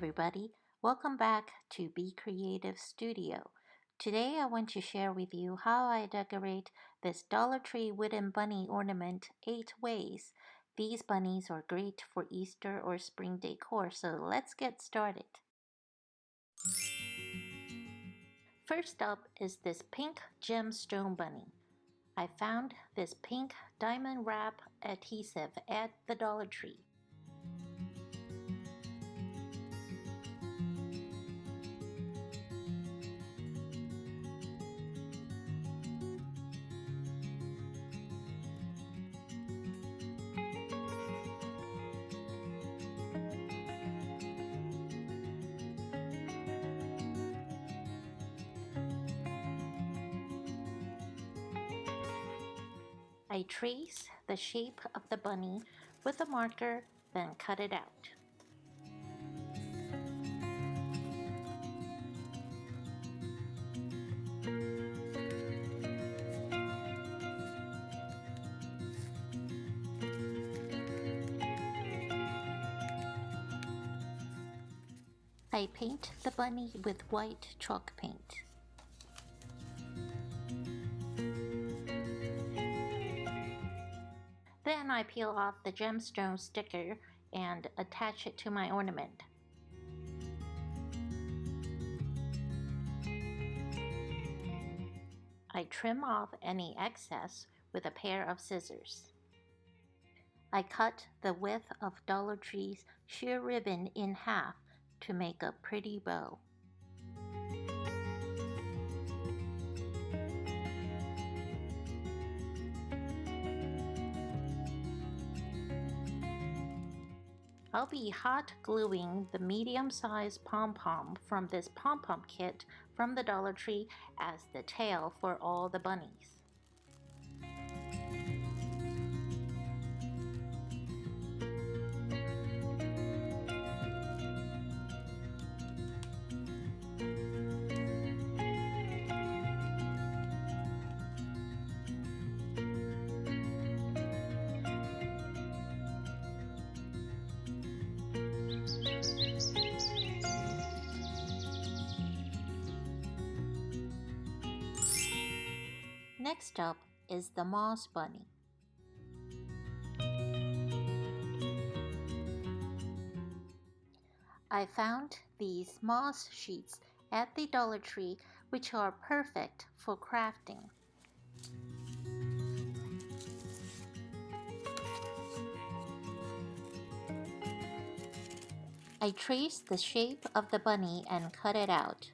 everybody. Welcome back to Be Creative Studio. Today I want to share with you how I decorate this Dollar Tree wooden bunny ornament 8 ways. These bunnies are great for Easter or spring decor, so let's get started. First up is this pink gemstone bunny. I found this pink diamond wrap adhesive at the Dollar Tree. I trace the shape of the bunny with a marker, then cut it out. I paint the bunny with white chalk paint. Then I peel off the gemstone sticker and attach it to my ornament. I trim off any excess with a pair of scissors. I cut the width of Dollar Tree's sheer ribbon in half to make a pretty bow. I'll be hot gluing the medium-sized pom-pom from this pom-pom kit from the Dollar Tree as the tail for all the bunnies. Next up is the moss bunny. I found these moss sheets at the Dollar Tree, which are perfect for crafting. I traced the shape of the bunny and cut it out.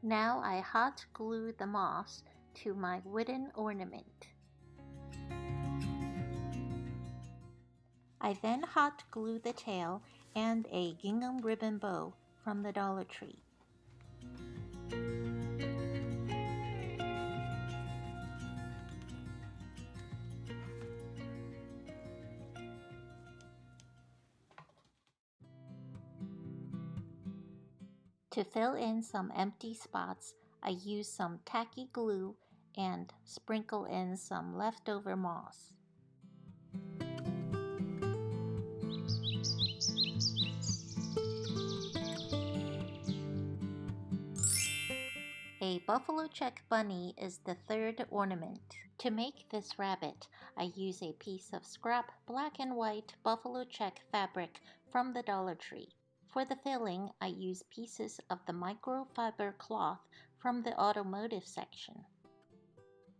Now I hot glue the moss to my wooden ornament. I then hot glue the tail and a gingham ribbon bow from the Dollar Tree. To fill in some empty spots, I use some tacky glue and sprinkle in some leftover moss. A buffalo check bunny is the third ornament. To make this rabbit, I use a piece of scrap black and white buffalo check fabric from the Dollar Tree. For the filling, I use pieces of the microfiber cloth from the automotive section.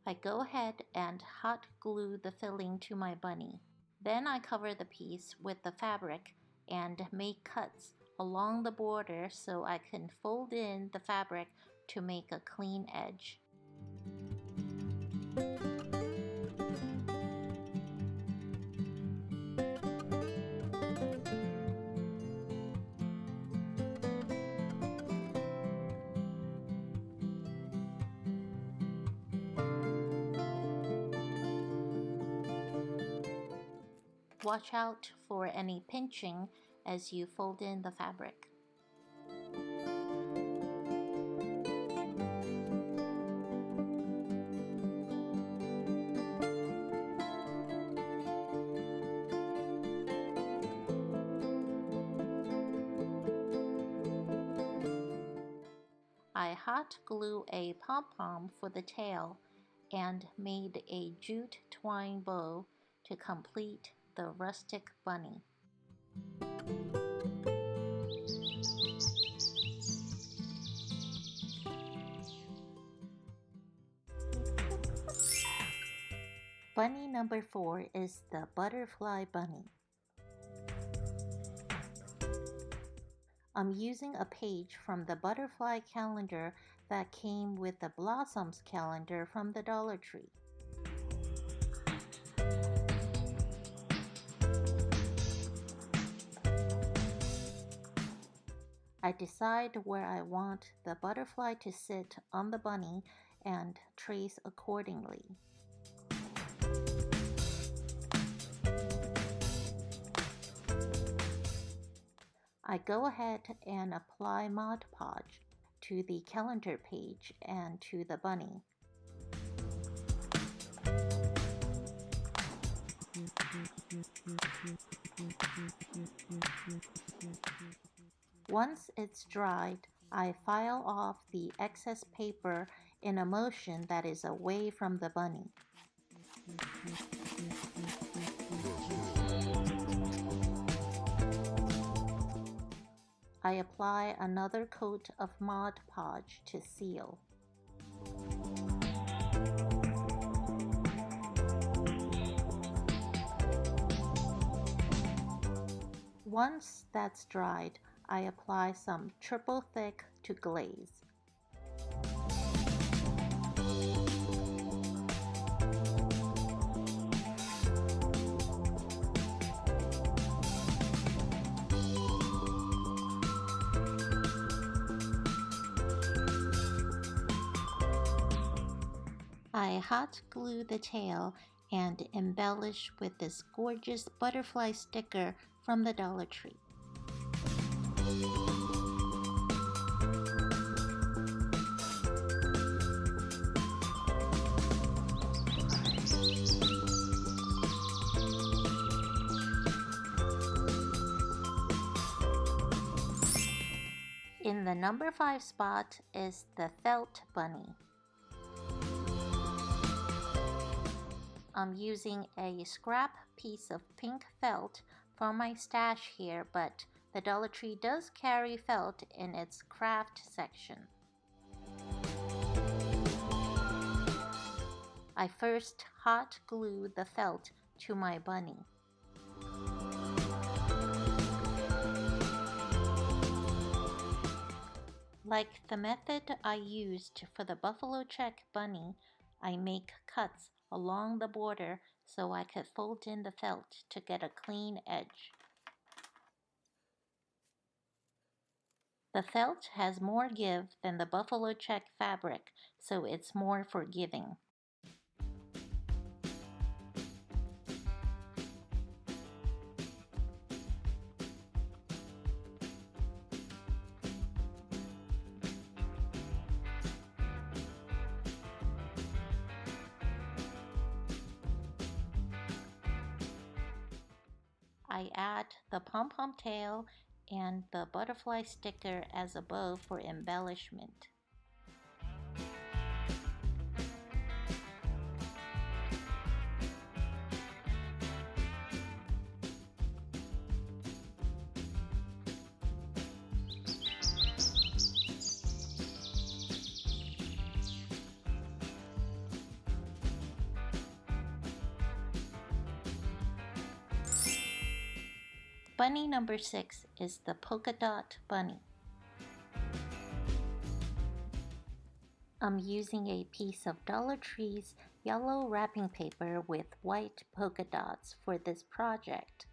I go ahead and hot glue the filling to my bunny. Then I cover the piece with the fabric and make cuts along the border so I can fold in the fabric to make a clean edge. Watch out for any pinching as you fold in the fabric. I hot glue a pom-pom for the tail and made a jute twine bow to complete the rustic bunny. Bunny number 4 is the butterfly bunny. I'm using a page from the butterfly calendar that came with the blossoms calendar from the Dollar Tree. I decide where I want the butterfly to sit on the bunny and trace accordingly. I go ahead and apply Mod Podge to the calendar page and to the bunny. Once it's dried, I file off the excess paper in a motion that is away from the bunny. I apply another coat of Mod Podge to seal. Once that's dried, I apply some triple thick to glaze. I hot glue the tail and embellish with this gorgeous butterfly sticker from the Dollar Tree. In the number 5 spot is the felt bunny. I'm using a scrap piece of pink felt for my stash here, but the Dollar Tree does carry felt in its craft section. I first hot glue the felt to my bunny. Like the method I used for the buffalo check bunny, I make cuts along the border so I could fold in the felt to get a clean edge. The felt has more give than the buffalo check fabric, so it's more forgiving. I add the pom-pom tail and the butterfly sticker as a bow for embellishment. Bunny number 6 is the polka dot bunny. I'm using a piece of Dollar Tree's yellow wrapping paper with white polka dots for this project.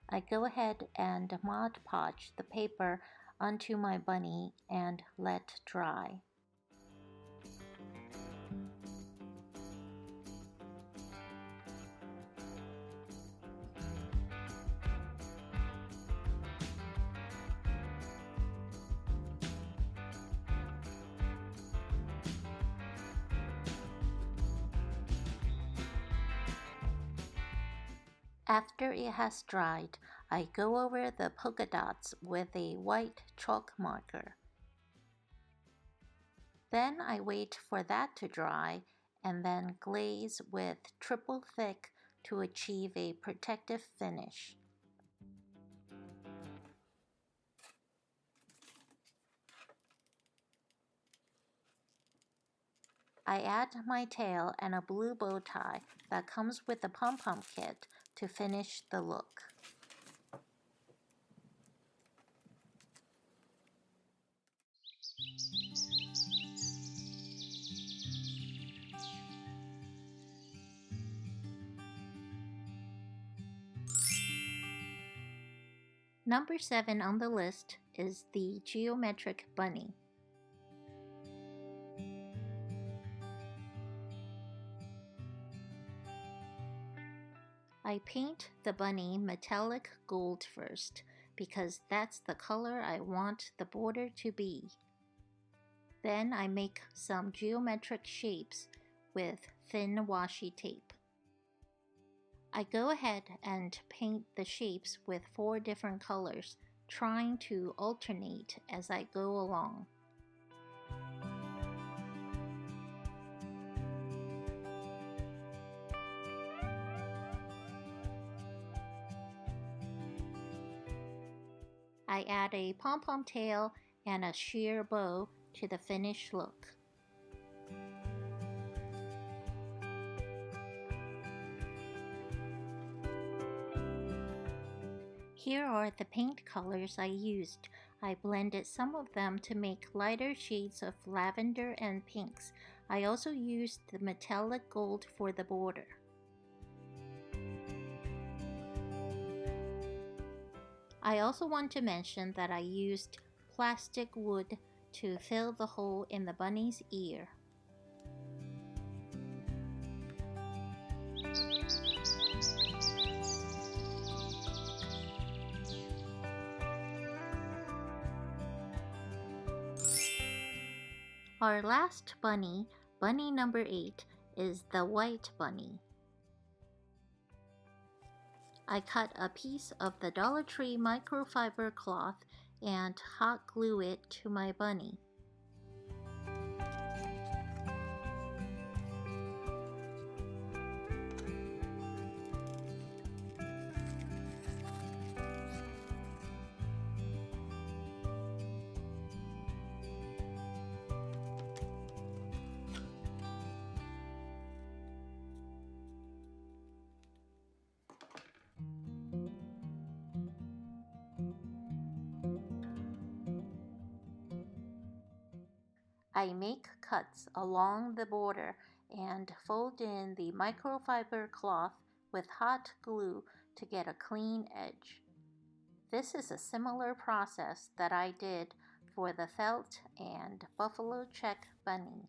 I go ahead and Mod Podge the paper onto my bunny and let dry. After it has dried, I go over the polka dots with a white chalk marker. Then I wait for that to dry and then glaze with triple thick to achieve a protective finish. I add my tail and a blue bow tie that comes with the pom-pom kit to finish the look. Number 7 on the list is the geometric bunny. I paint the bunny metallic gold first because that's the color I want the border to be. Then I make some geometric shapes with thin washi tape. I go ahead and paint the shapes with 4 different colors, trying to alternate as I go along. I add a pom-pom tail and a sheer bow to the finished look. Here are the paint colors I used. I blended some of them to make lighter shades of lavender and pinks. I also used the metallic gold for the border. I also want to mention that I used plastic wood to fill the hole in the bunny's ear. Our last bunny, bunny number 8, is the white bunny. I cut a piece of the Dollar Tree microfiber cloth and hot glue it to my bunny. I make cuts along the border and fold in the microfiber cloth with hot glue to get a clean edge. This is a similar process that I did for the felt and buffalo check bunnies.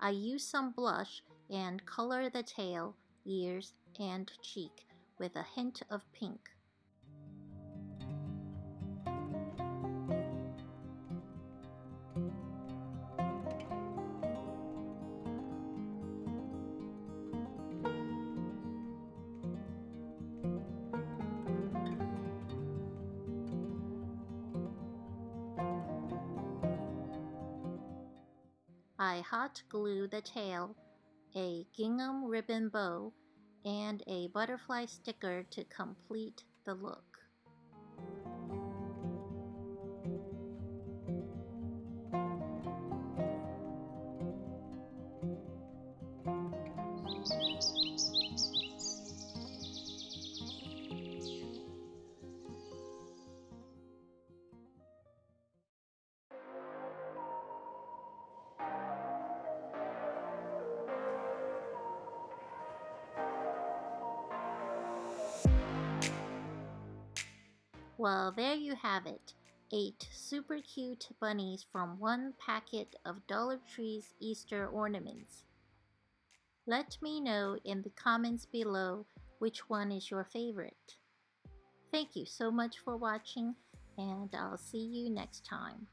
I use some blush and color the tail, ears, and cheek with a hint of pink. I hot glue the tail, a gingham ribbon bow, and a butterfly sticker to complete the look. Well, there you have it. 8 super cute bunnies from one packet of Dollar Tree's Easter ornaments. Let me know in the comments below which one is your favorite. Thank you so much for watching, and I'll see you next time.